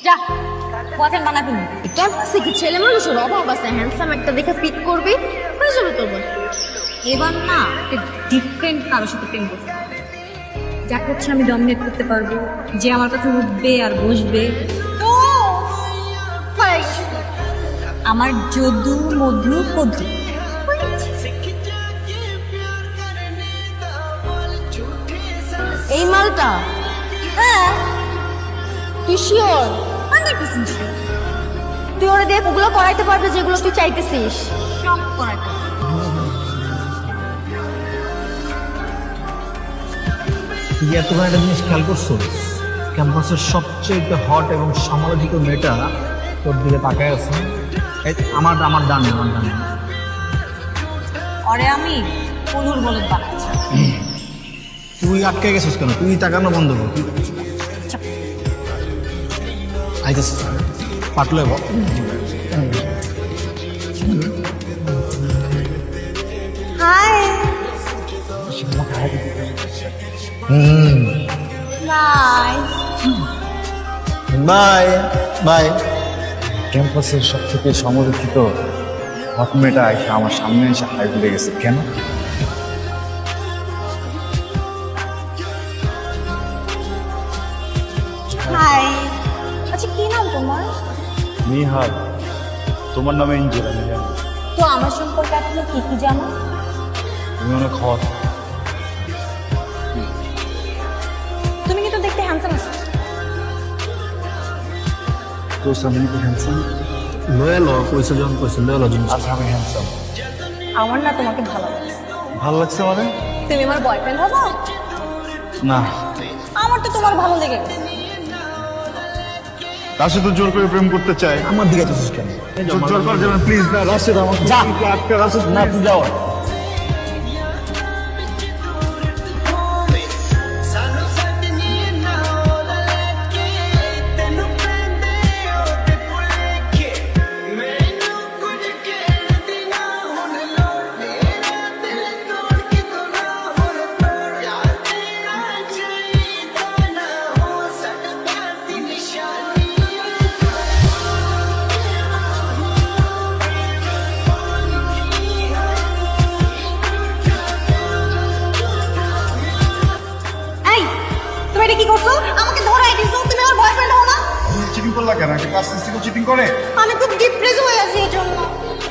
যা বয়ফ্রেন্ড বানাবি না। ক্যাম্পাসে কি ছেলে মানুষের অভাব আছে? হ্যান্ডসাম একটা দেখে পিক করবি, হয়ে যাবে তোর বয়ফ্রেন্ড। এবার না একটা ডিফারেন্ট কারোর সাথে প্রেম করতে হবে। যাকে হচ্ছে আমি ডমিনেট করতে পারবো, যে আমার কাছে উঠবে আর বসবে। তো হয়ে গেছে। আমার যদু মধু কদু। এই মালটা? হ্যাঁ তুই শিওর? 100% sure। তুই ওরা দেখ ওগুলো করাইতে পারবে যেগুলো তুই চাইতেছিস। সব করাটা তুই এতবার একটা জিনিস খেয়াল করছো, ক্যাম্পাসের সবচেয়ে হট এবং সমালোচিত মেয়েটা তোর দিকে তাকায় আছে। আমার আমার ডানে আমার ডানে। ওরে আমি কলুর বলদ বানাচ্ছি। তুই আটকে গেছিস কেন? তুই তাকানো বন্ধ কর। তুই আইতেছ পাটলে বল। Hi bye bye. ক্যাম্পাসের সব থেকে সমালোচিত হট মেয়েটা এসে আমার সামনে এসে হাই তুলে গেছে কেন? হাই। আচ্ছা কি নাম তোমার? নিহাল, তোমার নামে এঞ্জেল আমি জানি। তো আমার সম্পর্কে আপনি কি কি জানো? তুমি অনেক হট। তুমি কিন্তু দেখতে হ্যান্ডসাম আছো। তোর সামনে কি হ্যান্ডসাম? লয়ে ল কইছে যখন কইছে লয়ে ল জিনিস। আচ্ছা আমি হ্যান্ডসাম। আমার না তোমাকে ভালো লাগছে। ভালো লাগছে মানে? তুমি আমার বয়ফ্রেন্ড হবো? না, আমার তো তোমার ভালো লেগে গেছে। রাশি তো জোর করে প্রেম করতে চায়। আমার দিকে আছিস কেন? জোর কর যাবেন প্লিজ না, রাশিদ আমাকে যা। আটকে রাশিদ না তুই যাও। এই তুমি এটা কি করছো? আমাকে ধরাই দিছো। তুমি আমার বয়ফ্রেন্ড হও না? চিটিং করলা কেন? একটা কাজ থেকে চিটিং করে? আমি খুব ডিপ্রেস হয়ে আছি এর জন্য।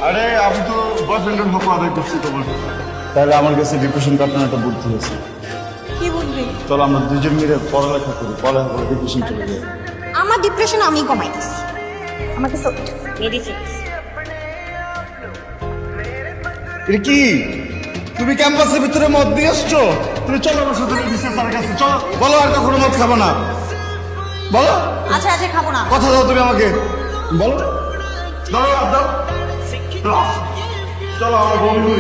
আরে আমি তো বয়ফ্রেন্ডের হক আদায় করছি তোমার। তাহলে আমার কাছে ডিপ্রেশন কাটানোর একটা বুদ্ধি হয়েছে। কি বুঝবি? চলো আমরা দুজন মিলে পড়ালেখা করি, পড়ালেখা করে ডিপ্রেশন চলে যায়। আমার ডিপ্রেশন আমি কমাইতেছি। আমাকে মেডিসিন। এটা কি? তুমি ক্যাম্পাসের ভিতরে মদ দিয়ে আসছো? তুমি চলো আমার সাথে বিশেষ স্যারের কাছে চলো। বলো আর কখনো মদ খাবো না। বলো, আচ্ছা আচ্ছা খাবো না। কথা দাও তুমি আমাকে। বলো, দাও দাও। চলো আমার বন্ধু।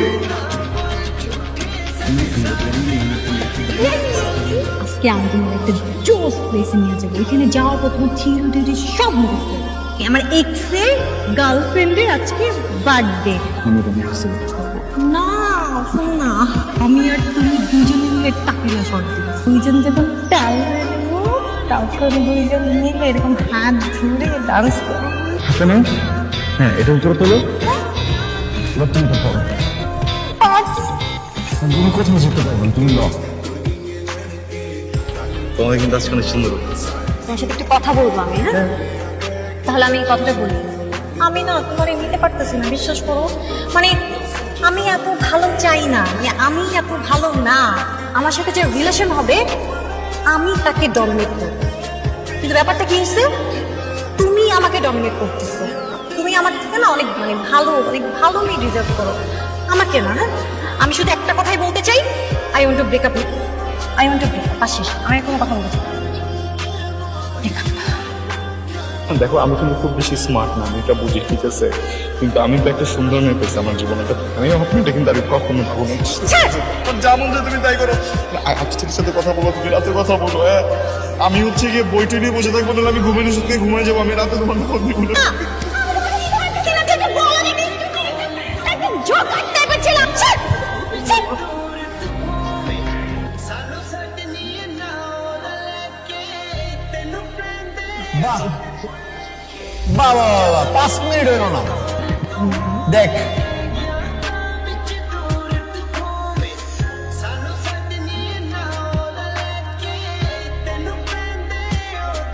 আজকে আমি তোমার একটা জোস প্লেসে নিয়ে যাবো। এখানে যাওয়ার পর তোমার থিওরি সব মুখস্থ করবে। আমার এক্সের গার্লফ্রেন্ডের আজকে বার্থডে। আমি তো বুঝছি। না শোন না, আমি আর তুমি দুজনে মিলে টাকিলা শট দিব। দুইজন যখন টাল দেবো, তারপর দুইজন মিলে এরকম হাত ধরে ডান্স করবো। কেন? হ্যাঁ এটা উত্তর তোলো। এবার তুমি তো করো। তুমি কোথাও যেতে পারবে না, তুমি লও। তোমাকে কিন্তু আজকে অনেক সুন্দর লাগছে। তোমার সাথে একটু কথা বলবো আমি, হ্যাঁ? তাহলে আমি এই কথাটা বলি। আমি না তোমার নিতে পারতেছি না, বিশ্বাস করো। মানে আমি এত ভালো চাই না, মানে আমি এত ভালো না। আমার সাথে যে রিলেশন হবে আমি তাকে ডমিনেট করবো। কিন্তু ব্যাপারটা কি হচ্ছে, তুমি আমাকে ডমিনেট করতেছো। তুমি আমার থেকে না অনেক অনেক ভালো মেয়ে ডিজার্ভ করো, আমাকে না। হ্যাঁ, আমি শুধু একটা কথাই বলতে চাই, I want to breakup. I want to breakup. পাশিস আমি আর কোনো কথা বলতে চাই না। ব্রেকআপ। দেখো আমি কিন্তু খুব বেশি স্মার্ট না, আমি এটা বুঝি, ঠিক আছে, কিন্তু আমি তো একটা সুন্দর মেয়ে পেয়েছি আমার জীবনে। আমি এটা কিন্তু আমি কখনো ভাবো না। যেমন যে তুমি তাই করো। আজকের সাথে কথা বলো, তুমি রাতে কথা বলো। হ্যাঁ আমি হচ্ছে গিয়ে বইটি নিয়ে বসে থাকবো, নাহলে আমি ঘুমানোর সাথে ঘুমায় যাবো। আমি রাতে তোমার ফোন দিব না। বাহ বাবা 5 মিনিট হইল না। দেখ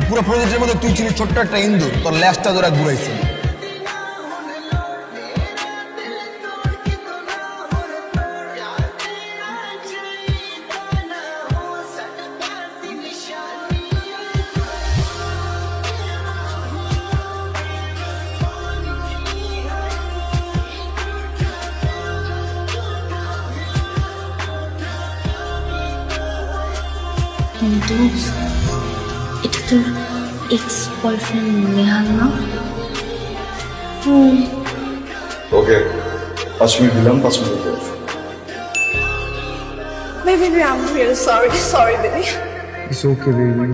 পুরো প্রজেক্টের মধ্যে তুই ছিলি ছোট্ট একটা ইন্দুর, তোর ল্যাসটা ধরে ঘুরাইছে। কিন্তু এটা তোর এক্স বয়ফ্রেন্ড নেহাল না? ওকে 5 মিনিট দিলাম, 5 মিনিট পর। Baby, I'm really sorry, baby. It's okay baby,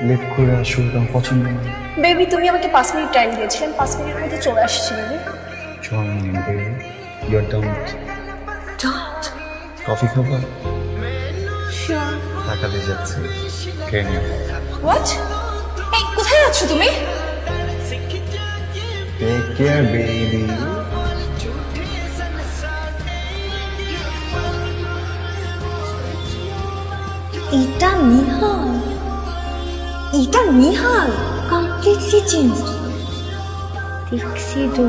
late করে আসুক, আমার পছন্দ না। বেবি, তুমি আমাকে 5 মিনিট টাইম দিয়েছিলেন, 5 মিনিটের মধ্যে চলে আসছি baby. Join baby, you are down. Don't. Coffee খাবার? Sure. টাকা দিয়ে যাচ্ছি, খেয়ে নিও। What? এই কোথায় আছো তুমি? Take care baby. এটা নিহাল, এটা নিহাল কমপ্লিটলি চেঞ্জ। দেখছি তো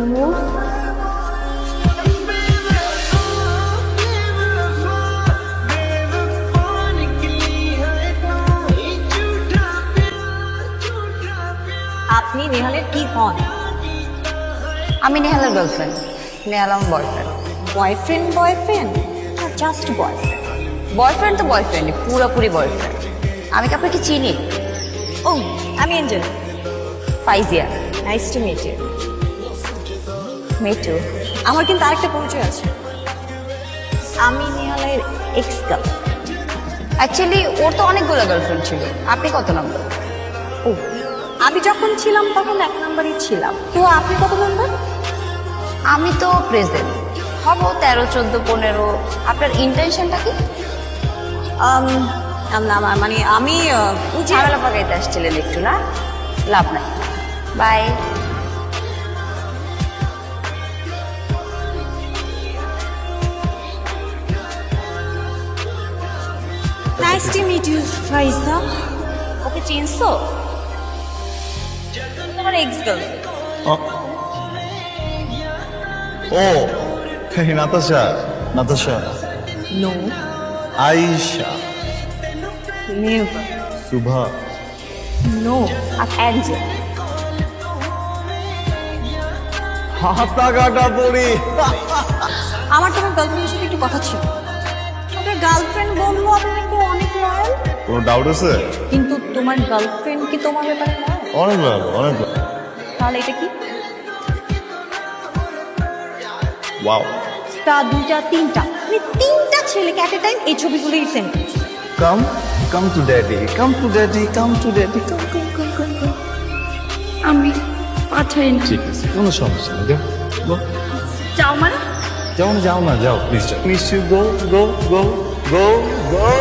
আপনি নেহালের কি হন? আমি নেহালের গার্লফ্রেন্ড, নেহাল আমার boyfriend. Boyfriend just boyfriend? Boyfriend তো বয়ফ্রেন্ড, পুরোপুরি বয়ফ্রেন্ড। আমি কি আপনাকে চিনি? ও, আমি Angel. Faizia. Nice to meet you. Me too. আমার কিন্তু আরেকটা পরিচয় আছে, আমি নেহালের এক্স গার্লফ্রেন্ড। অ্যাকচুয়ালি ওর তো অনেকগুলো গার্লফ্রেন্ড ছিল, আপনি কত নম্বর? ও, আমি যখন ছিলাম তখন 1 নম্বরই ছিলাম, তো আপনি কত নম্বর? আমি তো প্রেজেন্ট, হব 13, 14, 15। আপনার ইন্টেনশনটা কি? না মানে আমি ঝামেলা পাকাইতে আসছিলেন একটু, না? লাভ নাই, bye. Nice to meet you Faiza. ওকে চিনছো? তোমার এক্স গার্লফ্রেন্ড। ও hey, Natasha. Natasha, no, Ayesha, never, Subha. No, আর অ্যাঞ্জেল। হাতা কাটা পড়ি। আমার তোমার গার্লফ্রেন্ডের সাথে একটু কথা ছিল। আপনার গার্লফ্রেন্ড বললো আপনি নাকি অনেক লয়াল, কোনো ডাউট আছে? কিন্তু তোমার গার্লফ্রেন্ড কি তোমার ব্যাপারে লয়াল? অনেক ভালো, অনেক ভালো। তাহলে এটা কি? ওয়াও। তা 2টা 3টা মানে 3টা ছেলেকে এট এ টাইম এই ছবিগুলোই সেন্ড করছে। Come to daddy, come to daddy, come to daddy, come. আমি পাঠাই না। ঠিক আছে, কোনো সমস্যা নেই, যাও গো। যাও মানে? যাও না, যাও প্লিজ, যাও প্লিজ, ইউ গো গো গো গো গো।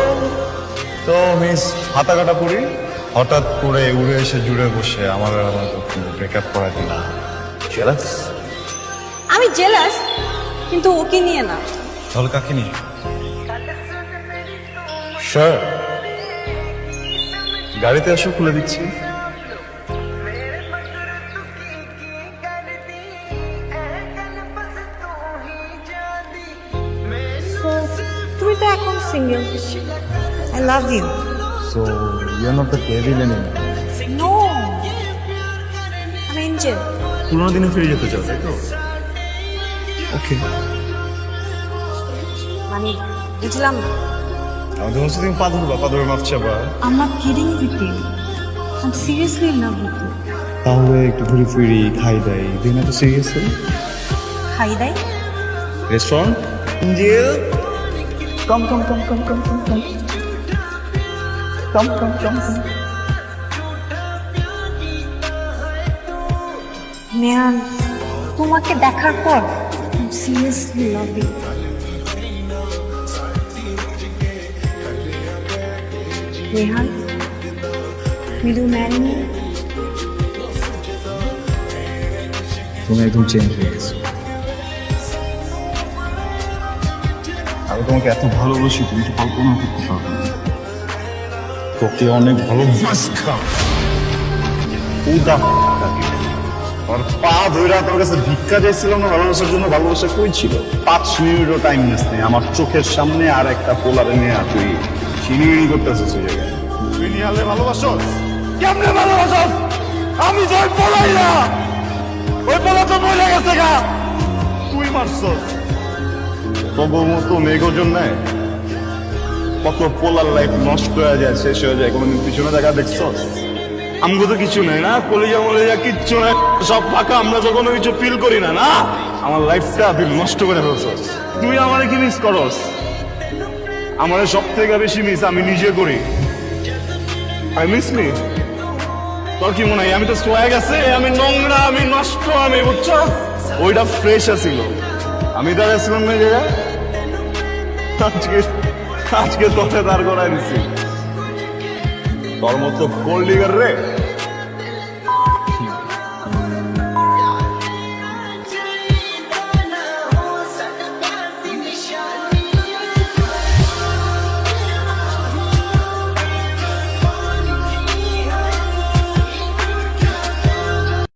তো মিস হাতা কাটা পড়ি হঠাৎ করে উড়ে এসে জুড়ে বসে আমার আর আমার ব্রেকআপ করা দিলা। জেলাস? আমি জেলাস, কিন্তু ওকে নিয়ে না। তাহলে কাকে নিয়ে? স্যার, গাড়িতে আসো, খুলে দিচ্ছি। So, তুমি তো এখন single. I love you. So you are not the devil anymore. নো, আমি এঞ্জেল। পুরোনো দিনে ফিরে যেতে চাও, তাই তো? ওকে, মানে বুঝলাম না। আমাদের মধ্যে তুমি পা ধরবা, পা ধরে মাপ চাবা। I'm not kidding with you. I'm seriously in love with you. তাহলে একটু ঘুরে ফিরি, খাই দাই, দিন এত সিরিয়াসলি। খাই দেয়? রেস্টুরেন্ট এঞ্জেল, কাম কাম কাম কাম কাম কাম কাম কাম কাম কাম কাম। নেহাল, তোমাকে দেখার পর I'm seriously love you. Nehal, will you marry me? তুমি একদম চেঞ্জ হয়ে গেছো। আমি তোমাকে এত ভালোবাসি তুমি তো কল্পনা করতে পারবে না। তোকে অনেক ভালোবাসতাম। আমার পা ধইরা তোর কাছে ভিক্ষা চাইছিলাম না ভালোবাসার জন্য, ভালোবাসা কই ছিল? 5 মিনিটও টাইম নিস নেই আমার চোখের সামনে আর একটা পোলারে নিয়ে তুই চিনিমিনি করতেছিস ওই জায়গায়। তুই নিহালে ভালোবাসস? কেমনে ভালোবাসস? আমি তো পোলাই না, ওই পোলা তো মরে গেছে গা। তুই মারছস তবুর মতো মেঘোর জন্য কত পোলার লাইফ নষ্ট হয়ে যায়, শেষ হয়ে যায়। কোনোদিন পিছনে দেখা দেখছস? আমগো তো কিছু নেই না, কলিজা মলিজা কিচ্ছু নাই, সব ফাঁকা, আমরা তো কোনো কিছু ফিল করি না। না, আমার লাইফটা তুই নষ্ট করে ফেলছস। তুই আমারে কি মিস করস? আমারে সব থেকে বেশি মিস আমি নিজে করি। I miss me. তোর কি মনে হয় আমি তো সোয়াগ আছে, আমি নোংরা, আমি নষ্ট, আমি বুঝছস? ওইটা ফ্রেশ আছিল, আমি দাঁড়াইছিলাম না জায়গায়। আজকে তোকে দাঁড় করাই দিছি। তোর মতো গোল্ড ডিগার রে